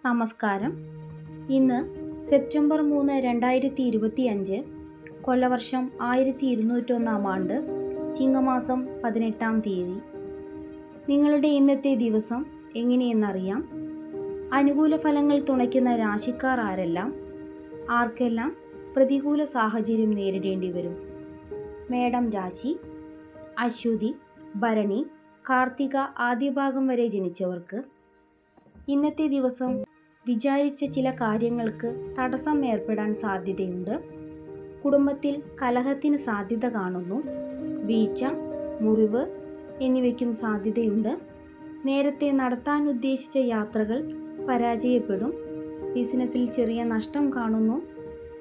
നമസ്കാരം. ഇന്ന് സെപ്റ്റംബർ 3, 2025, കൊല്ലവർഷം 1201 ആണ്ട്, ചിങ്ങമാസം 18 തീയതി. നിങ്ങളുടെ ഇന്നത്തെ ദിവസം എങ്ങനെയെന്നറിയാം. അനുകൂല ഫലങ്ങൾ തുണയ്ക്കുന്ന രാശിക്കാർ ആരെല്ലാം? ആർക്കെല്ലാം പ്രതികൂല സാഹചര്യം നേരിടേണ്ടി വരും? മേടം രാശി. അശ്വതി, ഭരണി, കാർത്തിക ആദ്യഭാഗം വരെ ജനിച്ചവർക്ക് ഇന്നത്തെ ദിവസം വിചാരിച്ച ചില കാര്യങ്ങൾക്ക് തടസ്സം ഏർപ്പെടാൻ സാധ്യതയുണ്ട്. കുടുംബത്തിൽ കലഹത്തിന് സാധ്യത കാണുന്നു. വീഴ്ച, മുറിവ് എന്നിവയ്ക്കും സാധ്യതയുണ്ട്. നേരത്തെ നടത്താൻ ഉദ്ദേശിച്ച യാത്രകൾ പരാജയപ്പെടും. ബിസിനസ്സിൽ ചെറിയ നഷ്ടം കാണുന്നു.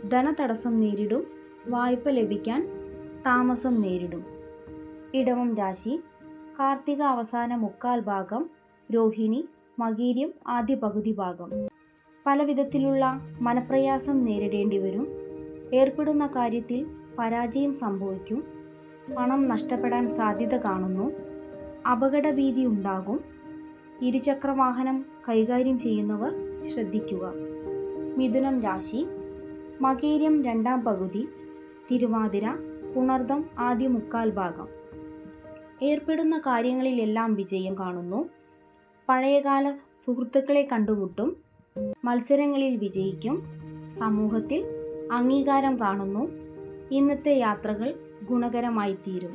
ധനതടസ്സം നേരിടും. വായ്പ ലഭിക്കാൻ താമസം നേരിടും. ഇടവം രാശി. കാർത്തിക അവസാന മുക്കാൽ ഭാഗം, രോഹിണി, മകീരം ആദ്യ പകുതി ഭാഗം. പല വിധത്തിലുള്ള മനപ്രയാസം നേരിടേണ്ടി വരും. ഏർപ്പെടുന്ന കാര്യത്തിൽ പരാജയം സംഭവിക്കും. പണം നഷ്ടപ്പെടാൻ സാധ്യത കാണുന്നു. അപകടഭീതി ഉണ്ടാകും. ഇരുചക്രവാഹനം കൈകാര്യം ചെയ്യുന്നവർ ശ്രദ്ധിക്കുക. മിഥുനം രാശി. മകീരം രണ്ടാം പകുതി, തിരുവാതിര, പുണർദം ആദ്യ മുക്കാൽ ഭാഗം. ഏർപ്പെടുന്ന കാര്യങ്ങളിലെല്ലാം വിജയം കാണുന്നു. പഴയകാല സുഹൃത്തുക്കളെ കണ്ടുമുട്ടും. മത്സരങ്ങളിൽ വിജയിക്കും. സമൂഹത്തിൽ അംഗീകാരം കാണുന്നു. ഇന്നത്തെ യാത്രകൾ ഗുണകരമായി തീരും.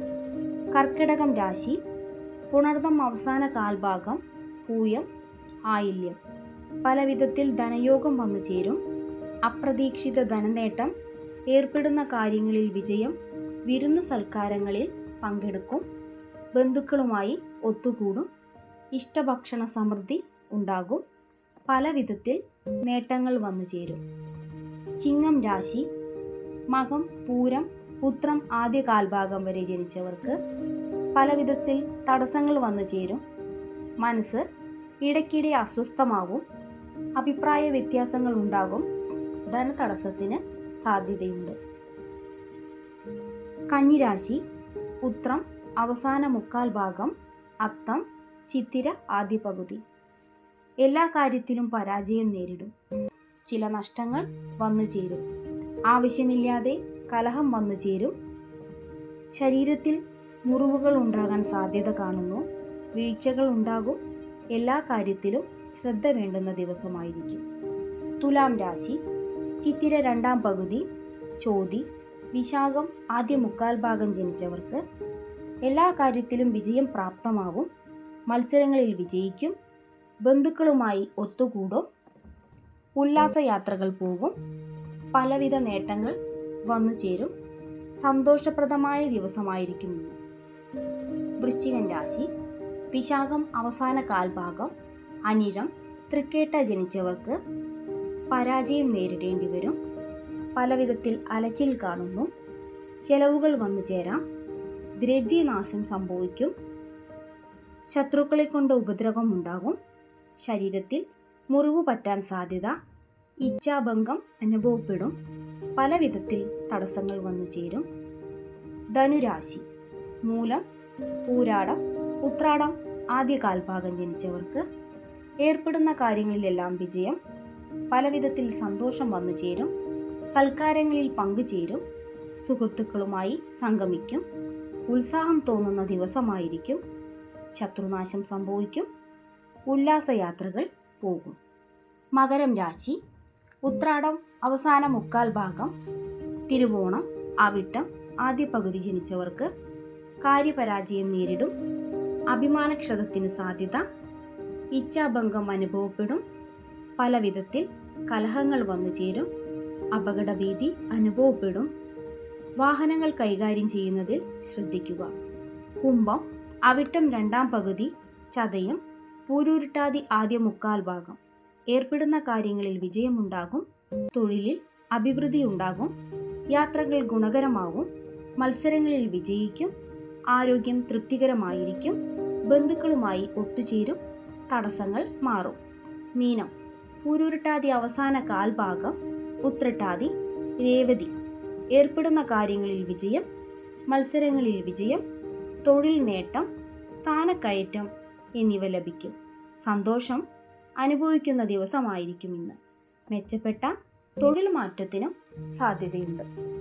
കർക്കിടകം രാശി. പുണർദം അവസാന കാൽഭാഗം, പൂയം, ആയില്യം. പല വിധത്തിൽ ധനയോഗം വന്നു ചേരും. അപ്രതീക്ഷിത ധനനേട്ടം. ഏർപ്പെടുന്ന കാര്യങ്ങളിൽ വിജയം. വിരുന്നു സൽക്കാരങ്ങളിൽ പങ്കെടുക്കും. ബന്ധുക്കളുമായി ഒത്തുകൂടും. ഇഷ്ടഭക്ഷണ സമൃദ്ധി ഉണ്ടാകും. പല വിധത്തിൽ നേട്ടങ്ങൾ വന്നു ചേരും. ചിങ്ങം രാശി. മകം, പൂരം, ഉത്രം ആദ്യ കാൽഭാഗം വരെ ജനിച്ചവർക്ക് പല വിധത്തിൽ തടസ്സങ്ങൾ വന്നു ചേരും. മനസ്സ് ഇടയ്ക്കിടെ അസ്വസ്ഥമാവും. അഭിപ്രായ വ്യത്യാസങ്ങൾ ഉണ്ടാകും. ധനതടസ്സത്തിന് സാധ്യതയുണ്ട്. കന്നിരാശി. ഉത്രം അവസാന മുക്കാൽ ഭാഗം, അത്തം, ചിത്തിര ആദ്യ പകുതി. എല്ലാ കാര്യത്തിലും പരാജയം നേരിടും. ചില നഷ്ടങ്ങൾ വന്നു ചേരും. ആവശ്യമില്ലാതെ കലഹം വന്നു ചേരും. ശരീരത്തിൽ മുറിവുകൾ ഉണ്ടാകാൻ സാധ്യത കാണുന്നു. വീഴ്ചകൾ ഉണ്ടാകും. എല്ലാ കാര്യത്തിലും ശ്രദ്ധ വേണ്ടുന്ന ദിവസമായിരിക്കും. തുലാം രാശി. ചിത്തിര രണ്ടാം പകുതി, ചോതി, വിശാഖം ആദ്യ മുക്കാൽ ഭാഗം ജനിച്ചവർക്ക് എല്ലാ കാര്യത്തിലും വിജയം പ്രാപ്തമാവും. മത്സരങ്ങളിൽ വിജയിക്കും. ബന്ധുക്കളുമായി ഒത്തുകൂടും. ഉല്ലാസയാത്രകൾ പോകും. പലവിധ നേട്ടങ്ങൾ വന്നു ചേരും. സന്തോഷപ്രദമായ ദിവസമായിരിക്കും ഇന്ന്. വൃശ്ചികം രാശി. വിശാഖം അവസാന കാൽഭാഗം, അനിഴം, തൃക്കേട്ട ജനിച്ചവർക്ക് പരാജയം നേരിടേണ്ടി വരും. പലവിധത്തിൽ അലച്ചിൽ കാണുന്നു. ചെലവുകൾ വന്നു ചേരാം. ദ്രവ്യനാശം സംഭവിക്കും. ശത്രുക്കളെ കൊണ്ട് ഉപദ്രവം ഉണ്ടാകും. ശരീരത്തിൽ മുറിവ് പറ്റാൻ സാധ്യത. ഇച്ഛാഭംഗം അനുഭവപ്പെടും. പല വിധത്തിൽ തടസ്സങ്ങൾ വന്നു ചേരും. ധനുരാശി. മൂലം, പൂരാടം, ഉത്രാടം ആദ്യ കാൽഭാഗം ജനിച്ചവർക്ക് ഏർപ്പെടുന്ന കാര്യങ്ങളിലെല്ലാം വിജയം. പല വിധത്തിൽ സന്തോഷം വന്നു ചേരും. സൽക്കാരങ്ങളിൽ പങ്കുചേരും. സുഹൃത്തുക്കളുമായി സംഗമിക്കും. ഉത്സാഹം തോന്നുന്ന ദിവസമായിരിക്കും. ശത്രുനാശം സംഭവിക്കും. ഉല്ലാസയാത്രകൾ പോകും. മകരം രാശി. ഉത്രാടം അവസാന മുക്കാൽ ഭാഗം, തിരുവോണം, അവിട്ടം ആദ്യ പകുതി ജനിച്ചവർക്ക് കാര്യപരാജയം നേരിടും. അഭിമാനക്ഷതത്തിന് സാധ്യത. ഇച്ഛാഭംഗം അനുഭവപ്പെടും. പല വിധത്തിൽ കലഹങ്ങൾ വന്നു ചേരും. അപകടഭീതി അനുഭവപ്പെടും. വാഹനങ്ങൾ കൈകാര്യം ചെയ്യുന്നതിൽ ശ്രദ്ധിക്കുക. കുംഭം, അവിട്ടം രണ്ടാം പകുതി, ചതയം, പൂരുരുട്ടാതി ആദ്യ മുക്കാൽ ഭാഗം. ഏർപ്പെടുന്ന കാര്യങ്ങളിൽ വിജയമുണ്ടാകും. തൊഴിലിൽ അഭിവൃദ്ധി ഉണ്ടാകും. യാത്രകൾ ഗുണകരമാവും. മത്സരങ്ങളിൽ വിജയിക്കും. ആരോഗ്യം തൃപ്തികരമായിരിക്കും. ബന്ധുക്കളുമായി ഒത്തുചേരും. തടസ്സങ്ങൾ മാറും. മീനം, പൂരുരുട്ടാതി അവസാന കാൽഭാഗം, ഉത്രട്ടാതി, രേവതി. ഏർപ്പെടുന്ന കാര്യങ്ങളിൽ വിജയം. മത്സരങ്ങളിൽ വിജയം. തൊഴിൽ നേട്ടം, സ്ഥാനക്കയറ്റം എന്നിവ ലഭിക്കും. സന്തോഷം അനുഭവിക്കുന്ന ദിവസമായിരിക്കും ഇന്ന്. മെച്ചപ്പെട്ട തൊഴിൽ മാറ്റത്തിനും സാധ്യതയുണ്ട്.